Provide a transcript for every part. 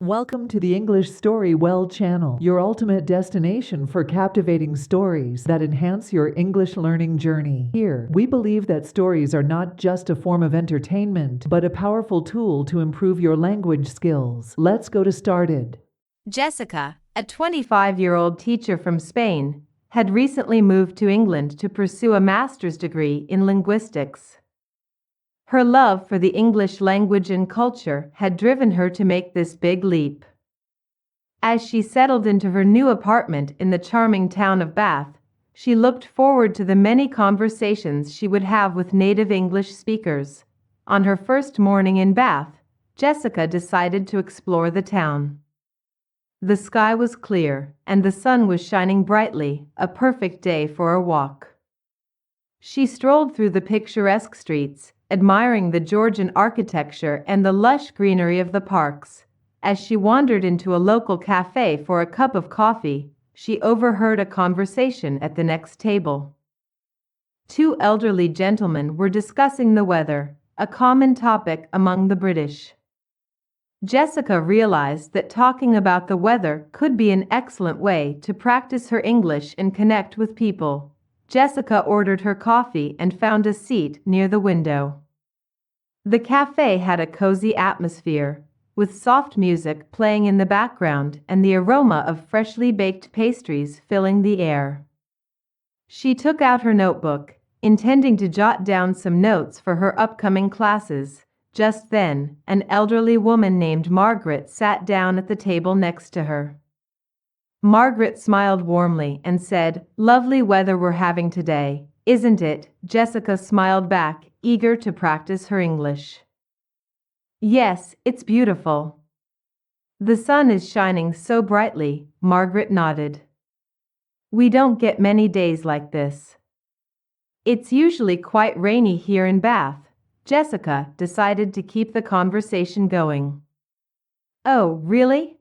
Welcome to the Englishstorywell channel, your ultimate destination for captivating stories that enhance your English learning journey. Here, we believe that stories are not just a form of entertainment, but a powerful tool to improve your language skills. Let's go to started. Jessica, a 25-year-old teacher from Spain, had recently moved to England to pursue a master's degree in linguistics. Her love for the English language and culture had driven her to make this big leap. As she settled into her new apartment in the charming town of Bath, she looked forward to the many conversations she would have with native English speakers. On her first morning in Bath, Jessica decided to explore the town. The sky was clear, and the sun was shining brightly, a perfect day for a walk. She strolled through the picturesque streets, admiring the Georgian architecture and the lush greenery of the parks. As she wandered into a local cafe for a cup of coffee, she overheard a conversation at the next table. Two elderly gentlemen were discussing the weather, a common topic among the British. Jessica realized that talking about the weather could be an excellent way to practice her English and connect with people. Jessica ordered her coffee and found a seat near the window. The cafe had a cozy atmosphere, with soft music playing in the background and the aroma of freshly baked pastries filling the air. She took out her notebook, intending to jot down some notes for her upcoming classes. Just then, an elderly woman named Margaret sat down at the table next to her. Margaret smiled warmly and said, "Lovely weather we're having today, isn't it?" Jessica smiled back, eager to practice her English. "Yes, it's beautiful. The sun is shining so brightly," Margaret nodded. "We don't get many days like this. It's usually quite rainy here in Bath." Jessica decided to keep the conversation going. "Oh, really?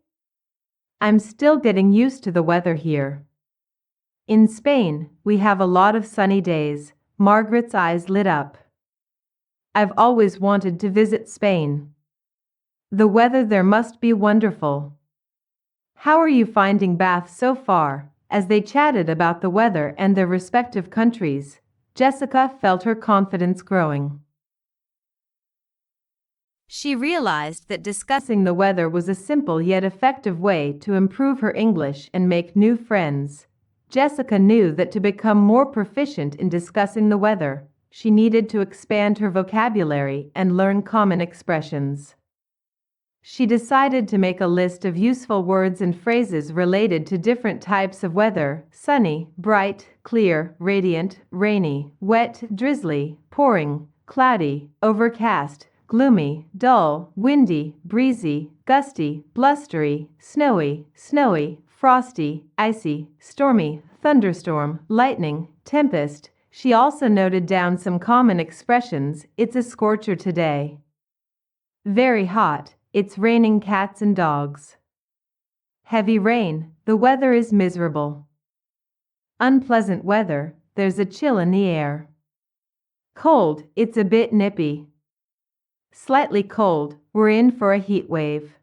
I'm still getting used to the weather here. In Spain, we have a lot of sunny days." Margaret's eyes lit up. "I've always wanted to visit Spain. The weather there must be wonderful. How are you finding Bath so far?" As they chatted about the weather and their respective countries, Jessica felt her confidence growing. She realized that discussing the weather was a simple yet effective way to improve her English and make new friends. Jessica knew that to become more proficient in discussing the weather, she needed to expand her vocabulary and learn common expressions. She decided to make a list of useful words and phrases related to different types of weather: sunny, bright, clear, radiant, rainy, wet, drizzly, pouring, cloudy, overcast, gloomy, dull, windy, breezy, gusty, blustery, snowy, frosty, icy, stormy, thunderstorm, lightning, tempest. She also noted down some common expressions: "It's a scorcher today." "Very hot, it's raining cats and dogs." "Heavy rain, the weather is miserable." "Unpleasant weather, there's a chill in the air." "Cold, it's a bit nippy." "Slightly cold, we're in for a heat wave."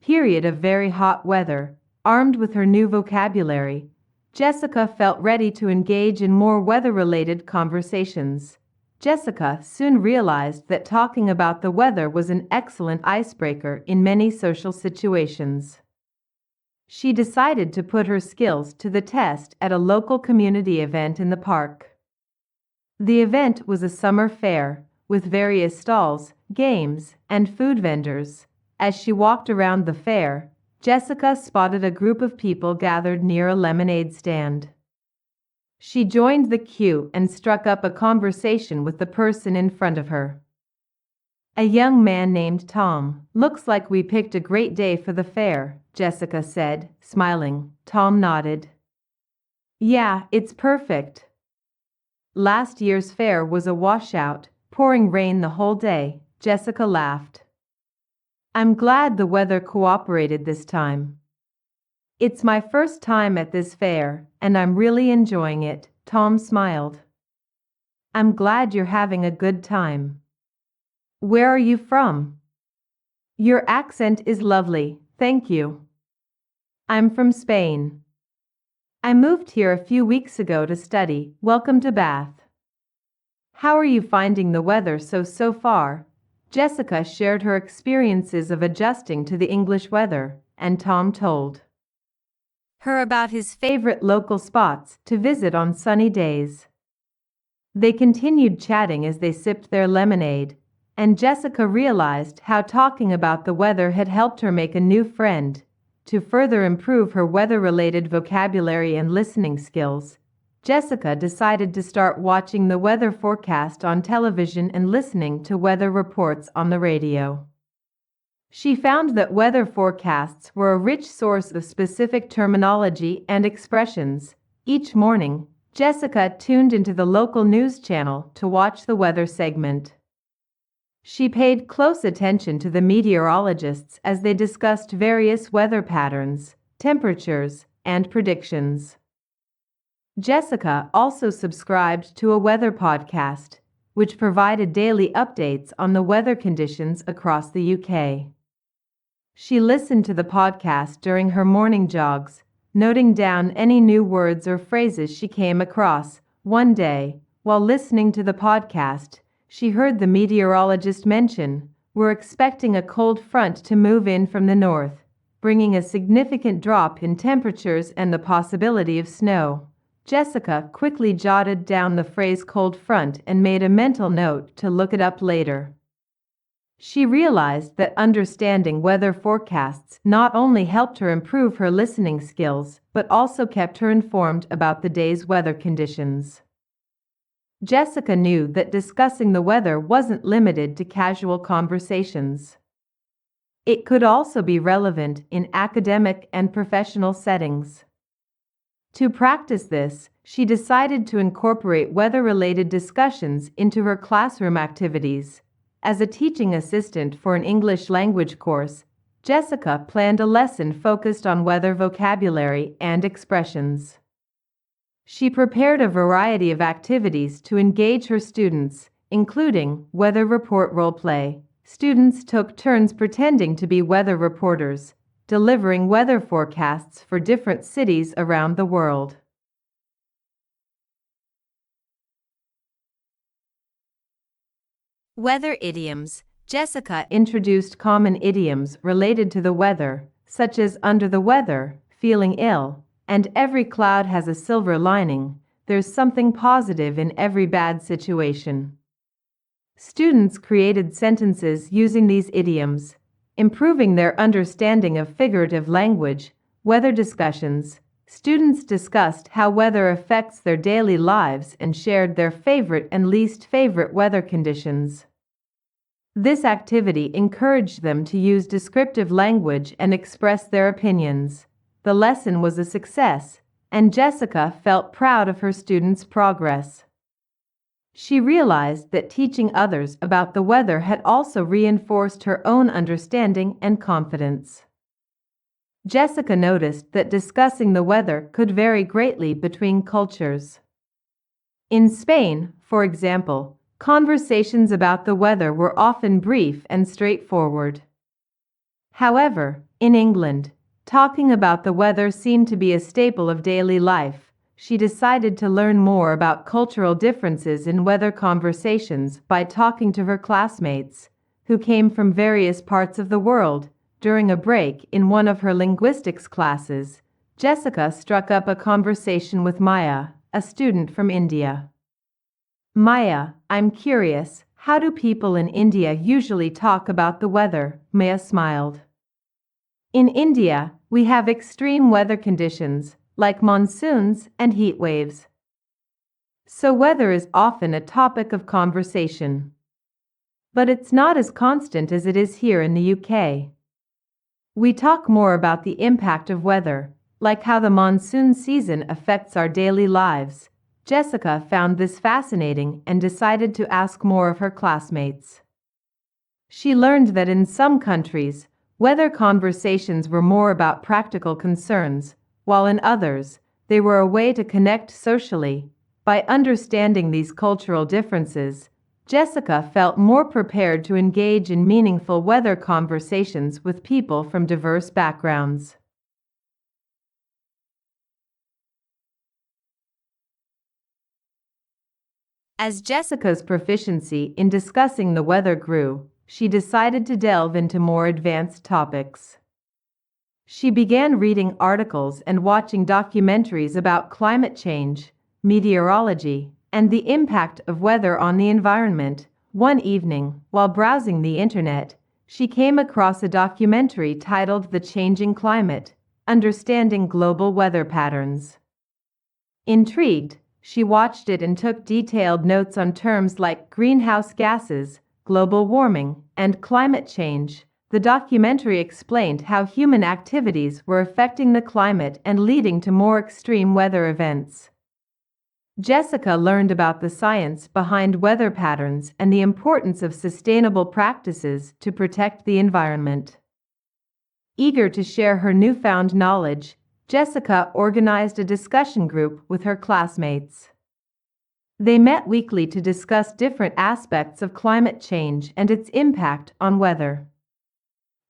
Period of very hot weather. Armed with her new vocabulary, Jessica felt ready to engage in more weather-related conversations. Jessica soon realized that talking about the weather was an excellent icebreaker in many social situations. She decided to put her skills to the test at a local community event in the park. The event was a summer fair, with various stalls, games, and food vendors. As she walked around the fair, Jessica spotted a group of people gathered near a lemonade stand. She joined the queue and struck up a conversation with the person in front of her. "A young man named Tom. Looks like we picked a great day for the fair," Jessica said, smiling. Tom nodded. "Yeah, it's perfect. Last year's fair was a washout, pouring rain the whole day." Jessica laughed. "I'm glad the weather cooperated this time. It's my first time at this fair, and I'm really enjoying it." Tom smiled. "I'm glad you're having a good time. Where are you from?" Your accent is lovely, thank you. I'm from Spain. I moved here a few weeks ago to study. Welcome to Bath. How are you finding the weather so far? Jessica shared her experiences of adjusting to the English weather, and Tom told her about his favorite local spots to visit on sunny days. They continued chatting as they sipped their lemonade, and Jessica realized how talking about the weather had helped her make a new friend. To further improve her weather-related vocabulary and listening skills, Jessica decided to start watching the weather forecast on television and listening to weather reports on the radio. She found that weather forecasts were a rich source of specific terminology and expressions. Each morning, Jessica tuned into the local news channel to watch the weather segment. She paid close attention to the meteorologists as they discussed various weather patterns, temperatures, and predictions. Jessica also subscribed to a weather podcast, which provided daily updates on the weather conditions across the UK. She listened to the podcast during her morning jogs, noting down any new words or phrases she came across. One day, while listening to the podcast, she heard the meteorologist mention, "We're expecting a cold front to move in from the north, bringing a significant drop in temperatures and the possibility of snow." Jessica quickly jotted down the phrase cold front and made a mental note to look it up later. She realized that understanding weather forecasts not only helped her improve her listening skills, but also kept her informed about the day's weather conditions. Jessica knew that discussing the weather wasn't limited to casual conversations. It could also be relevant in academic and professional settings. To practice this, she decided to incorporate weather-related discussions into her classroom activities. As a teaching assistant for an English language course, Jessica planned a lesson focused on weather vocabulary and expressions. She prepared a variety of activities to engage her students, including weather report role-play. Students took turns pretending to be weather reporters, delivering weather forecasts for different cities around the world. Weather idioms. Jessica introduced common idioms related to the weather, such as under the weather, feeling ill, and every cloud has a silver lining. There's something positive in every bad situation. Students created sentences using these idioms, improving their understanding of figurative language. Weather discussions. Students discussed how weather affects their daily lives and shared their favorite and least favorite weather conditions. This activity encouraged them to use descriptive language and express their opinions. The lesson was a success, and Jessica felt proud of her students' progress. She realized that teaching others about the weather had also reinforced her own understanding and confidence. Jessica noticed that discussing the weather could vary greatly between cultures. In Spain, for example, conversations about the weather were often brief and straightforward. However, in England, talking about the weather seemed to be a staple of daily life. She decided to learn more about cultural differences in weather conversations by talking to her classmates, who came from various parts of the world. During a break in one of her linguistics classes, Jessica struck up a conversation with Maya, a student from India. "Maya, I'm curious, how do people in India usually talk about the weather?" Maya smiled. "In India, we have extreme weather conditions, like monsoons and heat waves. So weather is often a topic of conversation. But it's not as constant as it is here in the UK. We talk more about the impact of weather, like how the monsoon season affects our daily lives." Jessica found this fascinating and decided to ask more of her classmates. She learned that in some countries, weather conversations were more about practical concerns, while in others, they were a way to connect socially. By understanding these cultural differences, Jessica felt more prepared to engage in meaningful weather conversations with people from diverse backgrounds. As Jessica's proficiency in discussing the weather grew, she decided to delve into more advanced topics. She began reading articles and watching documentaries about climate change, meteorology, and the impact of weather on the environment. One evening, while browsing the internet, she came across a documentary titled The Changing Climate: Understanding Global Weather Patterns. Intrigued, she watched it and took detailed notes on terms like greenhouse gases, global warming, and climate change. The documentary explained how human activities were affecting the climate and leading to more extreme weather events. Jessica learned about the science behind weather patterns and the importance of sustainable practices to protect the environment. Eager to share her newfound knowledge, Jessica organized a discussion group with her classmates. They met weekly to discuss different aspects of climate change and its impact on weather.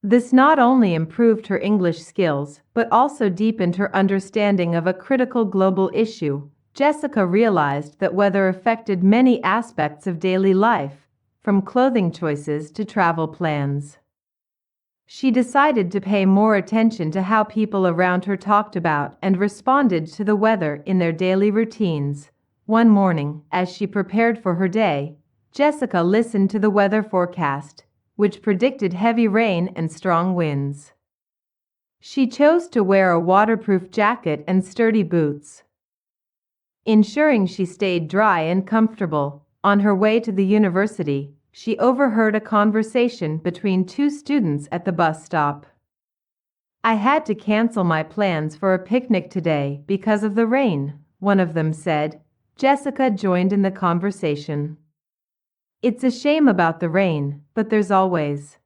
This not only improved her English skills, but also deepened her understanding of a critical global issue. Jessica realized that weather affected many aspects of daily life, from clothing choices to travel plans. She decided to pay more attention to how people around her talked about and responded to the weather in their daily routines. One morning, as she prepared for her day, Jessica listened to the weather forecast, which predicted heavy rain and strong winds. She chose to wear a waterproof jacket and sturdy boots, ensuring she stayed dry and comfortable. On her way to the university, she overheard a conversation between two students at the bus stop. "I had to cancel my plans for a picnic today because of the rain," one of them said. Jessica joined in the conversation. "It's a shame about the rain, but there's always